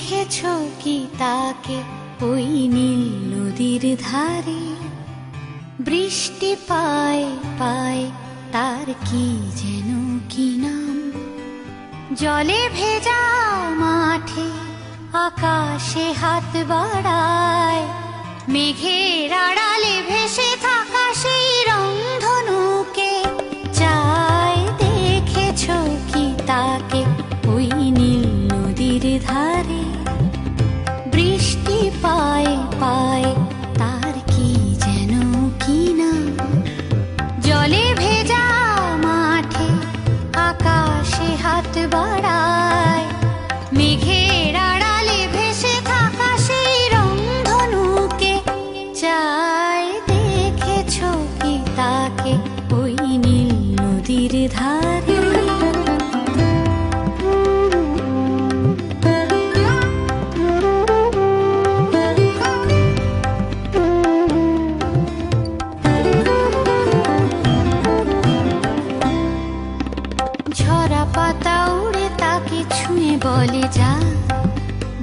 দেখেছো কি তাকে ওই নীল নদীর ধারে? বৃষ্টি পায় পায় তার কি যেন কি নাম। জলে ভেজা মাঠে আকাশে হাত বাড়ায়, মেঘের আড়ালে ভেসে থাকা সেই রংধনুকে চায়। দেখেছো কি তাকে ওই নীল নদীর ধারে? বৃষ্টি পায় পায় তার কি যেন কি নাম। জলে ভেজা মাঠে আকাশে হাত বাড়ায়, মেঘের আড়ালে ভেসে থাকা সেই রংধনুকে চায়। দেখেছো কি তাকে ওই নীল নদীর ধারে? ঝরা পাতা উড়ে তাকে ছুঁয়ে বলে যা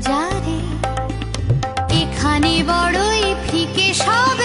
যা রে, এখানে বড়ই ফিকে সব